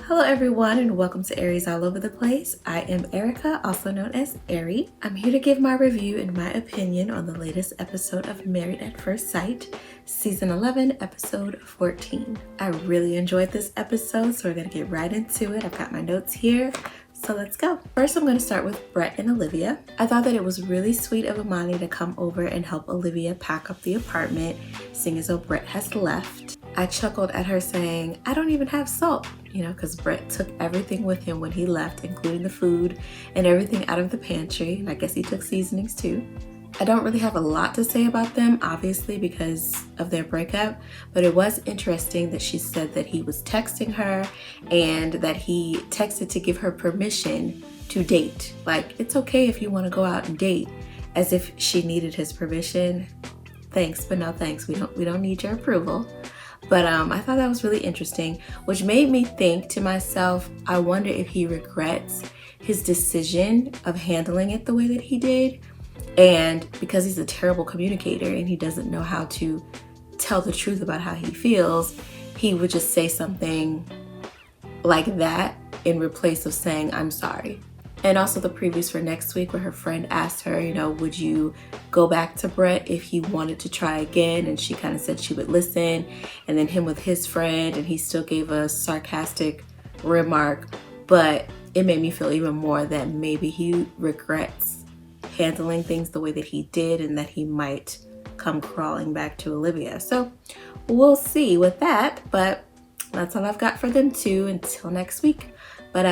Hello everyone and welcome to Aries All Over the Place. I am Erica, also known as Ari. I'm here to give my review and my opinion on the latest episode of Married at First Sight, Season 11, Episode 14. I really enjoyed this episode, so we're going to get right into it. I've got my notes here, so let's go. First, I'm going to start with Brett and Olivia. I thought that it was really sweet of Amani to come over and help Olivia pack up the apartment, seeing as though Brett has left. I chuckled at her saying, I don't even have salt, because Brett took everything with him when he left, including the food and everything out of the pantry. And I guess he took seasonings too. I don't really have a lot to say about them, obviously, because of their breakup, but it was interesting that she said that he was texting her and that he texted to give her permission to date. Like, it's okay if you want to go out and date, as if she needed his permission. Thanks, but no thanks. We don't need your approval. But I thought that was really interesting, which made me think to myself, I wonder if he regrets his decision of handling it the way that he did. And because he's a terrible communicator and he doesn't know how to tell the truth about how he feels, he would just say something like that in replace of saying, I'm sorry. And also the previews for next week where her friend asked her, would you go back to Brett if he wanted to try again? And she kind of said she would listen. And then him with his friend, and he still gave a sarcastic remark. But it made me feel even more that maybe he regrets handling things the way that he did and that he might come crawling back to Olivia. So we'll see with that. But that's all I've got for them too until next week. But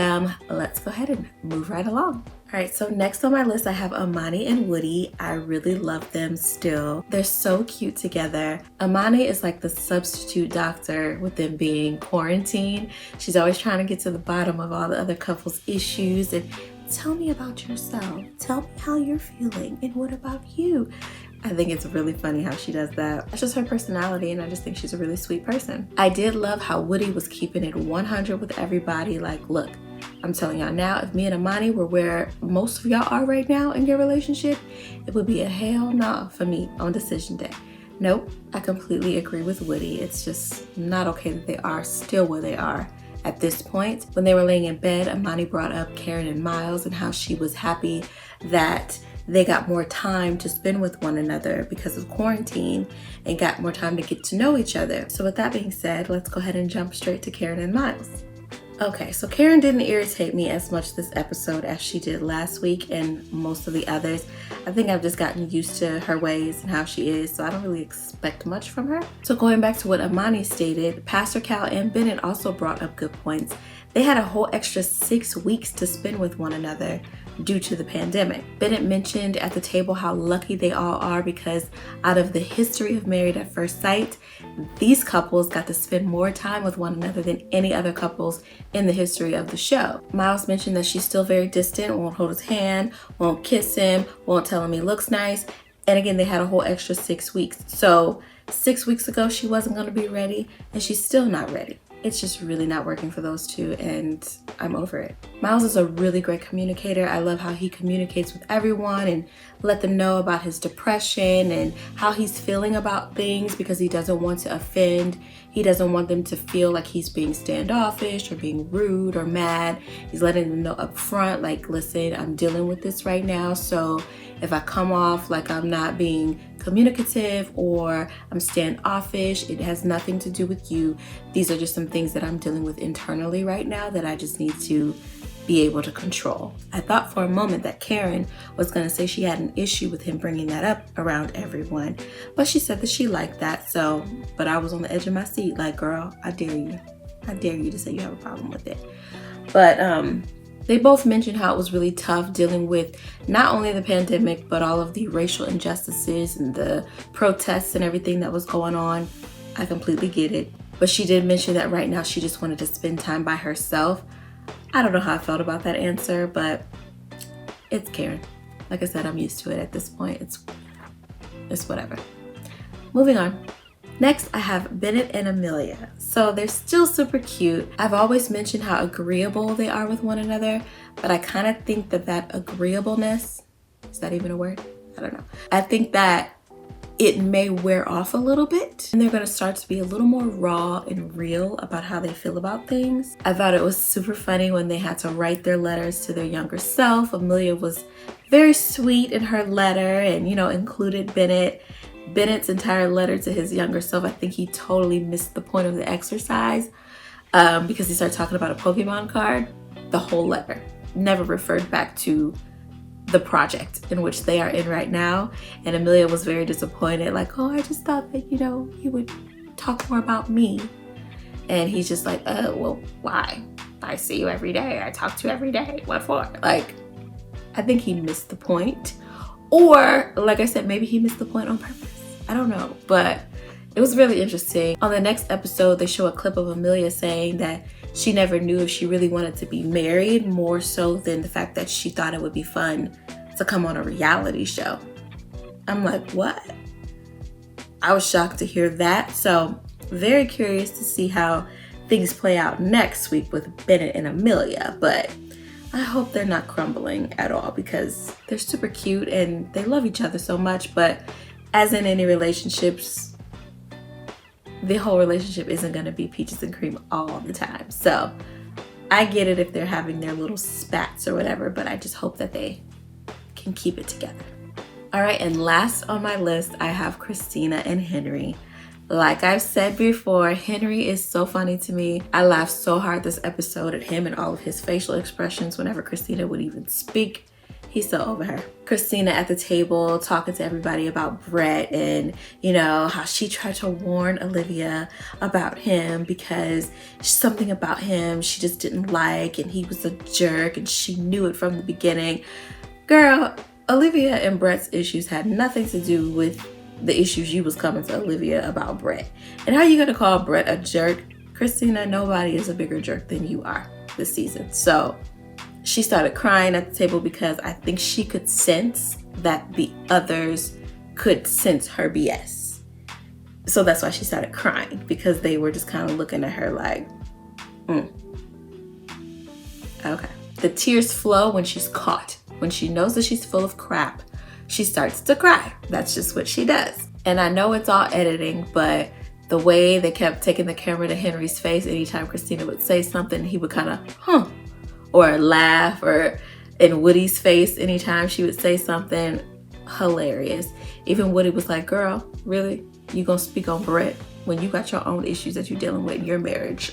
let's go ahead and move right along. All right, so next on my list, I have Amani and Woody. I really love them still. They're so cute together. Amani is like the substitute doctor with them being quarantined. She's always trying to get to the bottom of all the other couples' issues and tell me about yourself. Tell me how you're feeling and what about you? I think it's really funny how she does that. That's just her personality, and I just think she's a really sweet person. I did love how Woody was keeping it 100 with everybody. Like, look, I'm telling y'all now, if me and Amani were where most of y'all are right now in your relationship, it would be a hell no for me on decision day. Nope, I completely agree with Woody. It's just not okay that they are still where they are at this point. When they were laying in bed, Amani brought up Karen and Miles and how she was happy that they got more time to spend with one another because of quarantine and got more time to get to know each other. So with that being said, let's go ahead and jump straight to Karen and Miles. Okay, so Karen didn't irritate me as much this episode as she did last week and most of the others. I think I've just gotten used to her ways and how she is, so I don't really expect much from her. So going back to what Amani stated, Pastor Cal and Bennett also brought up good points. They had a whole extra 6 weeks to spend with one another due to the pandemic. Bennett mentioned at the table how lucky they all are because out of the history of Married at First Sight, these couples got to spend more time with one another than any other couples in the history of the show. Miles mentioned that she's still very distant, won't hold his hand, won't kiss him, won't tell him he looks nice. And again, they had a whole extra 6 weeks. So 6 weeks ago, she wasn't going to be ready, and she's still not ready. It's just really not working for those two, and I'm over it. Miles is a really great communicator. I love how he communicates with everyone and let them know about his depression and how he's feeling about things because he doesn't want to offend. He doesn't want them to feel like he's being standoffish or being rude or mad. He's letting them know up front, like, listen, I'm dealing with this right now, so if I come off like I'm not being communicative or I'm standoffish, it has nothing to do with you. These are just some things that I'm dealing with internally right now that I just need to be able to control. I thought for a moment that Karen was going to say she had an issue with him bringing that up around everyone, but she said that she liked that. But I was on the edge of my seat like, girl, I dare you. I dare you to say you have a problem with it. But they both mentioned how it was really tough dealing with not only the pandemic, but all of the racial injustices and the protests and everything that was going on. I completely get it. But she did mention that right now she just wanted to spend time by herself. I don't know how I felt about that answer, but it's Karen. Like I said, I'm used to it at this point. It's whatever. Moving on. Next, I have Bennett and Amelia. So they're still super cute. I've always mentioned how agreeable they are with one another, but I kind of think that agreeableness, is that even a word? I don't know. I think that it may wear off a little bit and they're going to start to be a little more raw and real about how they feel about things. I thought it was super funny when they had to write their letters to their younger self. Amelia was very sweet in her letter and, you know, included Bennett's entire letter to his younger self. I think he totally missed the point of the exercise because he started talking about a Pokemon card. The whole letter never referred back to the project in which they are in right now. And Amelia was very disappointed, like, oh, I just thought that, you know, you would talk more about me. And he's just like, well, why? I see you every day. I talk to you every day. What for? Like, I think he missed the point. Or, like I said, maybe he missed the point on purpose. I don't know. But it was really interesting. On the next episode, they show a clip of Amelia saying that she never knew if she really wanted to be married, more so than the fact that she thought it would be fun to come on a reality show. I'm like, what? I was shocked to hear that. So very curious to see how things play out next week with Bennett and Amelia. But I hope they're not crumbling at all because they're super cute and they love each other so much. But as in any relationships, the whole relationship isn't going to be peaches and cream all the time. So I get it if they're having their little spats or whatever, but I just hope that they can keep it together. All right, and last on my list, I have Christina and Henry. Like I've said before, Henry is so funny to me. I laughed so hard this episode at him and all of his facial expressions whenever Christina would even speak. He's so over her. Christina at the table talking to everybody about Brett and, you know, how she tried to warn Olivia about him because something about him she just didn't like and he was a jerk and she knew it from the beginning. Girl, Olivia and Brett's issues had nothing to do with the issues you was coming to Olivia about Brett. And how are you gonna call Brett a jerk? Christina, nobody is a bigger jerk than you are this season. So she started crying at the table because I think she could sense that the others could sense her BS. So that's why she started crying, because they were just kind of looking at her like, okay. The tears flow when she's caught. When she knows that she's full of crap, she starts to cry. That's just what she does. And I know it's all editing, but the way they kept taking the camera to Henry's face anytime Christina would say something, he would kind of, or laugh, or in Woody's face anytime she would say something. Hilarious. Even Woody was like, girl, really? You gonna speak on Brett when you got your own issues that you're dealing with in your marriage?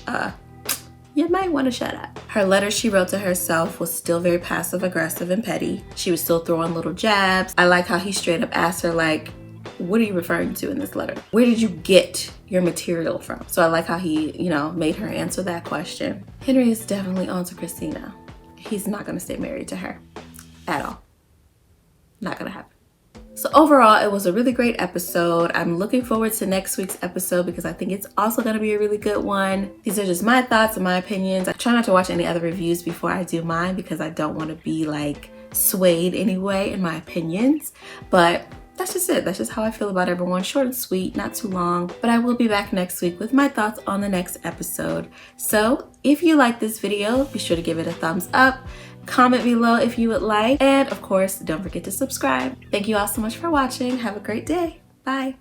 You might want to shut up. Her letter she wrote to herself was still very passive aggressive and petty. She was still throwing little jabs. I like how he straight up asked her, like, what are you referring to in this letter? Where did you get your material from? So I like how he, you know, made her answer that question. Henry is definitely on to Christina. He's not going to stay married to her at all. Not going to happen. So overall, it was a really great episode. I'm looking forward to next week's episode because I think it's also going to be a really good one. These are just my thoughts and my opinions. I try not to watch any other reviews before I do mine because I don't want to be like swayed anyway in my opinions. But that's just it. That's just how I feel about everyone. Short and sweet, not too long. But I will be back next week with my thoughts on the next episode. So if you like this video, be sure to give it a thumbs up. Comment below if you would like. And of course, don't forget to subscribe. Thank you all so much for watching. Have a great day. Bye.